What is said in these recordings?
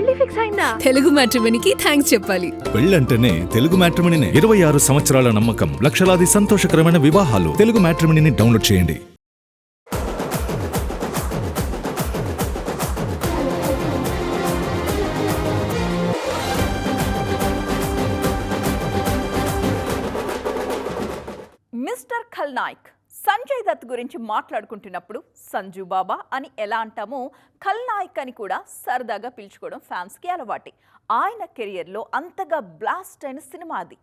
పెళ్లి ఫిక్స్ అయిందా? తెలుగు మ్యాట్రిమోనీకి థ్యాంక్స్ చెప్పాలి. పెళ్ళంటేనే తెలుగు మ్యాట్రిమోనీనే. 26 సంవత్సరాల నమ్మకం, లక్షలాది సంతోషకరమైన వివాహాలు. తెలుగు మ్యాట్రిమోనీని డౌన్లోడ్ చేయండి. మిస్టర్ ఖల్నాయక్ సంజయ్ దత్ గురించి మాట్లాడుకుంటున్నప్పుడు సంజు బాబా అని ఎలా అంటామో ఖల్నాయక్ అని కూడా సరదాగా పిలుచుకోవడం ఫ్యాన్స్కి అలవాటే. ఆయన కెరియర్లో అంతగా బ్లాస్ట్ అయిన సినిమా అది.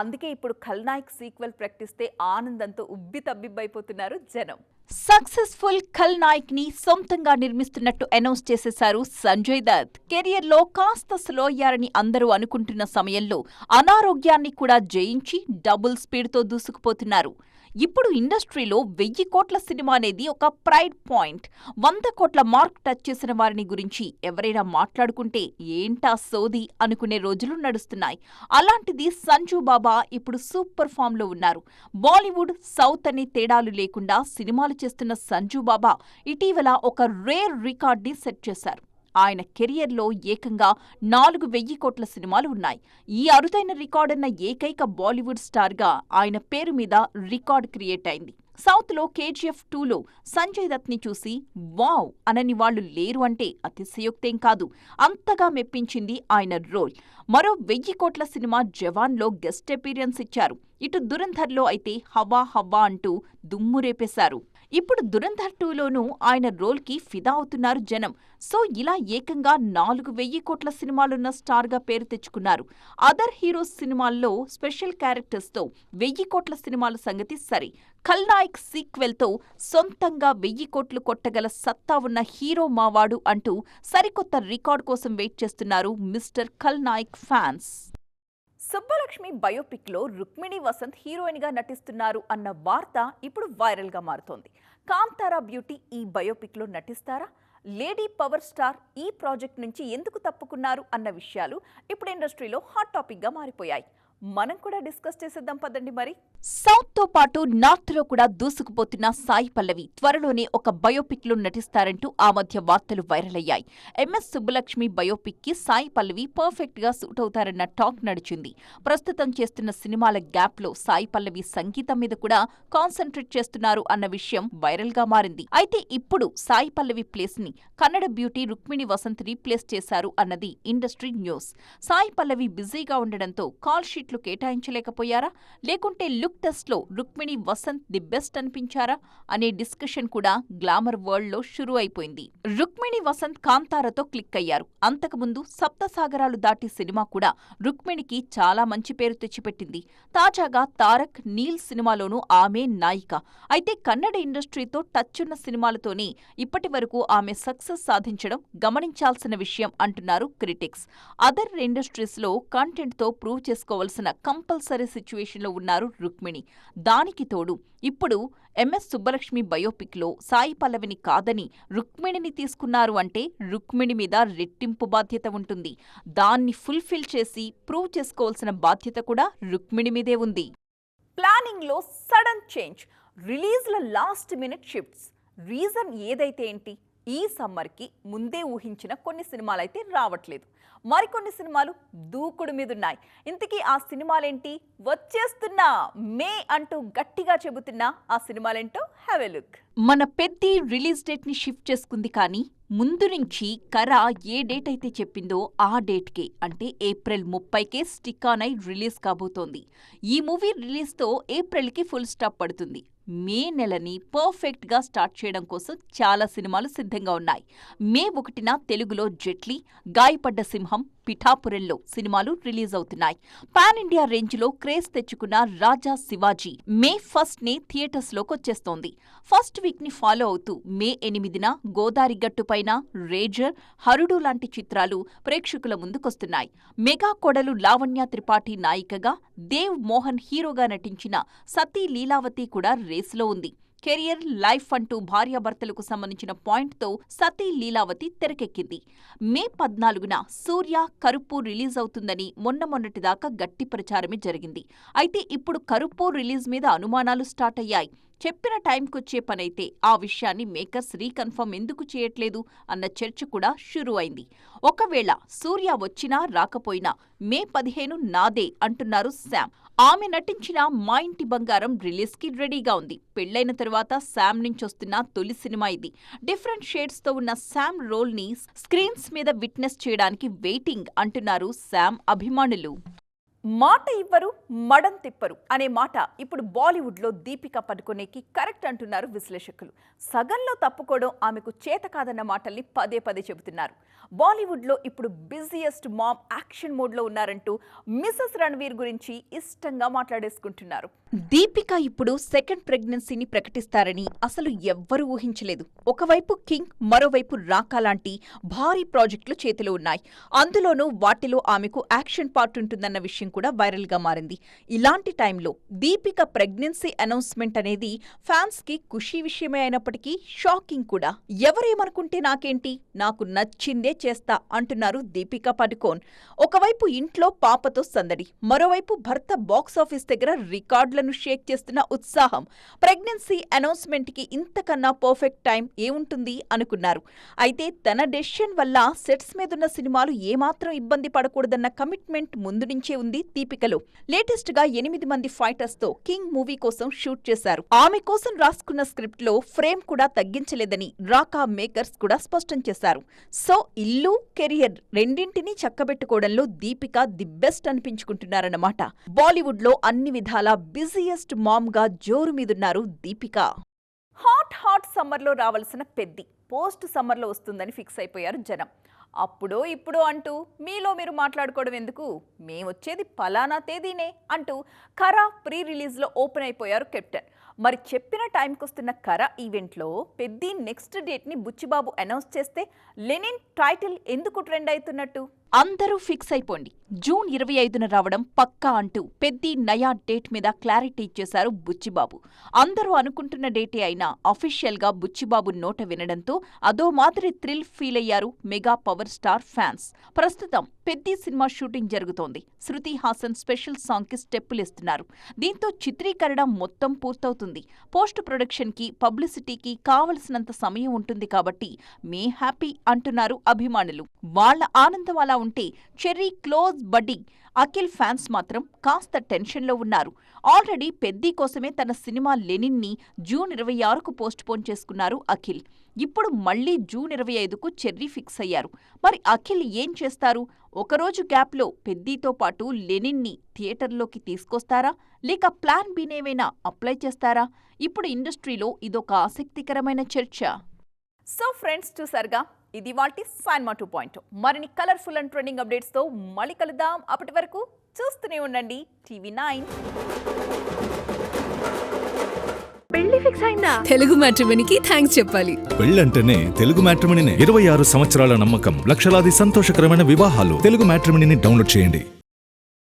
అందుకే ఇప్పుడు ఖల్నాయక్ సీక్వెల్ ప్రకటిస్తే ఆనందంతో ఉబ్బితబ్బిబ్బైపోతున్నారు జనం. సక్సెస్ఫుల్ ఖల్నాయక్ ని సొంతంగా నిర్మిస్తున్నట్టు అనౌన్స్ చేసేశారు సంజయ్ దత్. కెరియర్లో కాస్త స్లో అయ్యారని అందరూ అనుకుంటున్న సమయంలో అనారోగ్యాన్ని కూడా జయించి డబుల్ స్పీడ్తో దూసుకుపోతున్నారు. ఇప్పుడు ఇండస్ట్రీలో 1000 కోట్ల సినిమా అనేది ఒక ప్రైడ్ పాయింట్. 100 కోట్ల మార్క్ టచ్ చేసిన వారిని గురించి ఎవరైనా మాట్లాడుకుంటే ఏంటా సోది అనుకునే రోజులు నడుస్తున్నాయి. అలాంటిది సంజు బాబా ఇప్పుడు సూపర్ ఫామ్ లో ఉన్నారు. బాలీవుడ్, సౌత్ అనే తేడాలు లేకుండా సినిమాలు చేస్తున్న సంజు బాబా ఇటీవల ఒక రేర్ రికార్డ్ని సెట్ చేశారు. ఆయన కెరియర్లో ఏకంగా 4000 కోట్ల సినిమాలు ఉన్నాయి. ఈ అరుదైన రికార్డన్న ఏకైక బాలీవుడ్ స్టార్గా ఆయన పేరు మీద రికార్డ్ క్రియేట్ అయింది. సౌత్లో KGF 2లో సంజయ్ దత్ని చూసి వావ్ అనని వాళ్లు లేరు అంటే అతిశయోక్తేం కాదు. అంతగా మెప్పించింది ఆయన రోల్. మరో 1000 కోట్ల సినిమా జవాన్లో గెస్ట్ అపీరియన్స్ ఇచ్చారు. ఇటు దురంధర్లో అయితే హవా హవా అంటూ దుమ్ము రేపేశారు. ఇప్పుడు దురంధర్ 2లోనూ ఆయన రోల్కి ఫిదా అవుతున్నారు జనం. సో ఇలా ఏకంగా 4000 కోట్ల సినిమాలున్న స్టార్గా పేరు తెచ్చుకున్నారు. అదర్ హీరోస్ సినిమాల్లో స్పెషల్ క్యారెక్టర్స్తో 1000 కోట్ల సినిమాల సంగతి సరే, ఖల్నాయక్ సీక్వెల్తో సొంతంగా 1000 కోట్లు కొట్టగల సత్తా ఉన్న హీరో మావాడు అంటూ సరికొత్త రికార్డ్ కోసం వెయిట్ చేస్తున్నారు మిస్టర్ ఖల్నాయక్ ఫ్యాన్స్. సుబ్బలక్ష్మి బయోపిక్లో రుక్మిణి వసంత్ హీరోయిన్గా నటిస్తున్నారు అన్న వార్త ఇప్పుడు వైరల్గా మారుతోంది. కాంతారా బ్యూటీ ఈ బయోపిక్లో నటిస్తారా? లేడీ పవర్ స్టార్ ఈ ప్రాజెక్ట్ నుంచి ఎందుకు తప్పుకున్నారు అన్న విషయాలు ఇప్పుడు ఇండస్ట్రీలో హాట్ టాపిక్గా మారిపోయాయి. మనం కూడా డిస్కస్ చేసేద్దాం పదండి. మరి సౌత్తో పాటు నార్త్లో కూడా దూసుకుపోతున్న సాయి పల్లవి త్వరలోనే ఒక బయోపిక్లో నటిస్తారంటూ ఆ మధ్య వార్తలు వైరల్ అయ్యాయి. MS సుబ్బలక్ష్మి బయోపిక్కి సాయి పల్లవి పర్ఫెక్ట్గా సూట్ అవుతారన్న టాక్ నడిచింది. ప్రస్తుతం చేస్తున్న సినిమాల గ్యాప్లో సాయి పల్లవి సంగీతం మీద కూడా కాన్సంట్రేట్ చేస్తున్నారు అన్న విషయం వైరల్గా మారింది. అయితే ఇప్పుడు సాయి పల్లవి ప్లేస్ని కన్నడ బ్యూటీ రుక్మిణి వసంత్ రీప్లేస్ చేశారు అన్నది ఇండస్ట్రీ న్యూస్. సాయి పల్లవి బిజీగా ఉండడంతో కాల్ షీట్ కేటాయించలేకపోయారా, లేకుంటే లుక్ టెస్ట్లో రుక్మిణి వసంత్ ది బెస్ట్ అనిపించారా అనే డిస్కషన్ కూడా గ్లామర్ వరల్డ్ లో షురూ అయిపోయింది. రుక్మిణి వసంత్ కాంతారతో క్లిక్ అయ్యారు. అంతకుముందు సప్తసాగరాలు దాటి సినిమా కూడా రుక్మిణికి చాలా మంచి పేరు తెచ్చిపెట్టింది. తాజాగా తారక్, నీల్ సినిమాలోనూ ఆమె నాయిక. అయితే కన్నడ ఇండస్ట్రీతో టచ్ ఉన్న సినిమాలతోనే ఇప్పటి వరకు ఆమె సక్సెస్ సాధించడం గమనించాల్సిన విషయం అంటున్నారు క్రిటిక్స్. అదర్ ఇండస్ట్రీస్ లో కంటెంట్ తో ప్రూవ్ చేసుకోవాల్సిన కంపల్సరీ సిచ్యువేషన్లో ఉన్నారు రుక్మిణి. దానికి తోడు ఇప్పుడు MS సుబ్బలక్ష్మి బయోపిక్లో సాయి పల్లవిని కాదని రుక్మిణిని తీసుకున్నారు అంటే రుక్మిణి మీద రెట్టింపు బాధ్యత ఉంటుంది. దాన్ని ఫుల్ఫిల్ చేసి ప్రూవ్ చేసుకోవాల్సిన బాధ్యత కూడా రుక్మిణి మీదే ఉంది. ప్లానింగ్లో సడన్ చేంజ్, రిలీజ్ల లాస్ట్ మినిట్ షిఫ్ట్స్. రీజన్ ఏదైతే ఏంటి, ఈ సమ్మర్కి ముందే ఊహించిన కొన్ని సినిమాలైతే రావట్లేదు. మరికొన్ని సినిమాలు దూకుడు మీదున్నాయి. ఇంతకీ ఆ సినిమాలేంటి? వచ్చేస్తున్నా మే అంటూ గట్టిగా చెబుతున్నా ఆ సినిమాలేంటో హ్యావ్ ఎ లుక్. మన పెద్ది రిలీజ్ డేట్ ని షిఫ్ట్ చేసుకుంది, కానీ ముందు నుంచి కరా ఏ డేట్ అయితే చెప్పిందో ఆ డేట్కే అంటే ఏప్రిల్ 30కే స్టిక్ ఆన్ అయి రిలీజ్ కాబోతోంది. ఈ మూవీ రిలీజ్తో ఏప్రిల్కి ఫుల్ స్టాప్ పడుతుంది. మే నెలని పర్ఫెక్ట్గా స్టార్ట్ చేయడం కోసం చాలా సినిమాలు సిద్ధంగా ఉన్నాయి. మే 1న తెలుగులో జెట్లీ, గాయపడ్డ సింహం, పిఠాపురంలో సినిమాలు రిలీజ్ అవుతున్నాయి. పాన్ ఇండియా రేంజ్లో క్రేజ్ తెచ్చుకున్న రాజా శివాజీ మే 1నే థియేటర్స్లోకి వచ్చేస్తోంది. ఫస్ట్ వీక్ని ఫాలో అవుతూ మే 8న గోదారి గట్టుపైన, రేజర్, హరుడు లాంటి చిత్రాలు ప్రేక్షకుల ముందుకొస్తున్నాయి. మెగా కోడలు లావణ్య త్రిపాఠి నాయికగా, దేవ్ మోహన్ హీరోగా నటించిన సతీ లీలావతి కూడా రేసులో ఉంది. కెరియర్, లైఫ్ అంటూ భార్యాభర్తలకు సంబంధించిన పాయింట్తో సతీ లీలావతి తెరకెక్కింది. మే 14న సూర్య, కరుపు రిలీజ్ అవుతుందని మొన్నటిదాకా గట్టి ప్రచారమే జరిగింది. అయితే ఇప్పుడు కరుపు రిలీజ్ మీద అనుమానాలు స్టార్ట్ అయ్యాయి. చెప్పిన టైంకొచ్చే పనైతే ఆ విషయాన్ని మేకర్స్ రీకన్ఫర్మ్ ఎందుకు చేయట్లేదు అన్న చర్చ కూడా షురూ అయింది. ఒకవేళ సూర్య వచ్చినా రాకపోయినా మే 15 నాదే అంటున్నారు శామ్. ఆమె నటించిన మా ఇంటి బంగారం రిలీజ్కి రెడీగా ఉంది. పెళ్లైన తరువాత శామ్ నుంచొస్తున్న తొలి సినిమా ఇది. డిఫరెంట్ షేడ్స్ తో ఉన్న శామ్ రోల్ ని స్క్రీన్స్ మీద విట్నెస్ చేయడానికి వెయిటింగ్ అంటున్నారు శామ్ అభిమానులు. మాట ఇవ్వరు మడం తిప్పరు అనే మాట ఇప్పుడు బాలీవుడ్లో దీపికా పడుకొనేకి కరెక్ట్ అంటున్నారు విశ్లేషకులు. సగంలో తప్పుకోవడం ఆమెకు చేత కాదన్న మాటల్ని పదే పదే చెబుతున్నారు. బాలీవుడ్లో ఇప్పుడు బిజియెస్ట్ మామ్ యాక్షన్ మోడ్లో ఉన్నారంటూ మిసెస్ రణ్వీర్ గురించి ఇష్టంగా మాట్లాడేసుకుంటున్నారు. దీపిక ఇప్పుడు సెకండ్ ప్రెగ్నెన్సీని ప్రకటిస్తారని అసలు ఎవ్వరూ ఊహించలేదు. ఒకవైపు కింగ్, మరోవైపు రాకా లాంటి భారీ ప్రాజెక్టులు చేతిలో ఉన్నాయి. అందులోనూ వాటిలో ఆమెకు యాక్షన్ పార్ట్ ఉంటుందన్న విషయం కూడా వైరల్ గా మారింది. ఇలాంటి టైంలో దీపిక ప్రెగ్నెన్సీ అనౌన్స్మెంట్ అనేది ఫ్యాన్స్ కి ఖుషీ విషయమే అయినప్పటికీ షాకింగ్ కూడా. ఎవరేమనుకుంటే నాకేంటి, నాకు నచ్చిందే చేస్తా అంటున్నారు దీపికా పడుకోన్. ఒకవైపు ఇంట్లో పాపతో సందడి, మరోవైపు భర్త బాక్సాఫీస్ దగ్గర రికార్డులను షేక్ చేస్తున్న ఉత్సాహం. ప్రెగ్నెన్సీ అనౌన్స్మెంట్ కి ఇంతకన్నా పర్ఫెక్ట్ టైం ఏముంటుంది అనుకున్నారు. అయితే తన డెసిషన్ వల్ల సెట్స్ మీదున్న సినిమాలు ఏమాత్రం ఇబ్బంది పడకూడదన్న కమిట్మెంట్ ముందు నుంచే ఉంది దీపికలో. లేటెస్ట్ గా 8 మంది ఫైటర్స్ తో కింగ్ మూవీ కోసం షూట్ చేశారు. ఆమె కోసం రాసుకున్న స్క్రిప్ట్ లో ఫ్రేమ్ కూడా తగ్గించలేదని రాకా మేకర్స్ కూడా స్పష్టం చేశారు. సో ఇల్లు, కెరియర్ రెండింటినీ చక్కబెట్టుకోవడంలో దీపిక ది బెస్ట్ అనిపించుకుంటున్నారన్నమాట. బాలీవుడ్ లో అన్ని విధాలా బిజియెస్ట్ మామ్ గా జోరు మీదున్నారు దీపిక. హాట్ సమ్మర్లో రావాల్సిన పెద్ది పోస్ట్ సమ్మర్లో వస్తుందని ఫిక్స్ అయిపోయారు జనం. అప్పుడో ఇప్పుడో అంటూ మీలో మీరు మాట్లాడుకోవడం ఎందుకు, మేమొచ్చేది పలానా తేదీనే అంటూ కరా ప్రీ రిలీజ్లో ఓపెన్ అయిపోయారు కెప్టెన్. మరి చెప్పిన టైంకొస్తున్న కరా ఈవెంట్లో పెద్ది నెక్స్ట్ డేట్ని బుచ్చిబాబు అనౌన్స్ చేస్తే లెనిన్ టైటిల్ ఎందుకు ట్రెండ్ అవుతున్నట్టు? అందరూ ఫిక్స్ అయిపోండి, జూన్ 25న రావడం పక్కా అంటూ పెద్ది నయా డేట్ మీద క్లారిటీ ఇచ్చేశారు బుచ్చిబాబు. అందరూ అనుకుంటున్న డేటే అయినా అఫీషియల్ గా బుచ్చిబాబు నోట వినడంతో అదో మాదిరి థ్రిల్ ఫీల్ అయ్యారు మెగా పవర్ స్టార్ ఫ్యాన్స్. ప్రస్తుతం పెద్ది సినిమా షూటింగ్ జరుగుతోంది. శృతి హాసన్ స్పెషల్ సాంగ్ కి స్టెప్పులిస్తున్నారు. దీంతో చిత్రీకరణ మొత్తం పూర్తవుతుంది. పోస్ట్ ప్రొడక్షన్ కి, పబ్లిసిటీకి కావలసినంత సమయం ఉంటుంది కాబట్టి మే హ్యాపీ అంటున్నారు అభిమానులు. వాళ్ల ఆనందం అలా ఉంటే చెర్రీ క్లోజ్ బడ్డీ అఖిల్ ఫ్యాన్స్ మాత్రం కాస్త టెన్షన్లో ఉన్నారు. ఆల్రెడీ పెద్ది కోసమే తన సినిమా లెనిన్ ని జూన్ 26కు పోస్ట్ పోన్ చేసుకున్నారు అఖిల్. ఇప్పుడు మళ్లీ జూన్ 25కు చెర్రీ ఫిక్స్ అయ్యారు. మరి అఖిల్ ఏం చేస్తారు? ఒకరోజు గ్యాప్లో పెద్దితో పాటు లెనిన్ ని థియేటర్లోకి తీసుకొస్తారా, లేక ప్లాన్ బీనేమైనా అప్లై చేస్తారా? ఇప్పుడు ఇండస్ట్రీలో ఇదొక ఆసక్తికరమైన చర్చ. సో ఫ్రెండ్స్, చూసారుగా, ఇది వాటి సైన్మా 2.0. మరిన్ని కలర్ఫుల్ అండ్ ట్రెండింగ్ అప్డేట్స్తో మళ్ళీ కలుద్దాం. అప్పటి వరకు చూస్తూనే ఉండండి TV9. పెళ్లి ఫిక్స్ అయిందా? తెలుగు మ్యాట్రిమోనీకి థ్యాంక్స్ చెప్పాలి. పెళ్ళంటేనే తెలుగు మ్యాట్రిమోనీనే. 26 సంవత్సరాల నమ్మకం, లక్షలాది సంతోషకరమైన వివాహాలు. తెలుగు మ్యాట్రిమోనీని డౌన్లోడ్ చేయండి.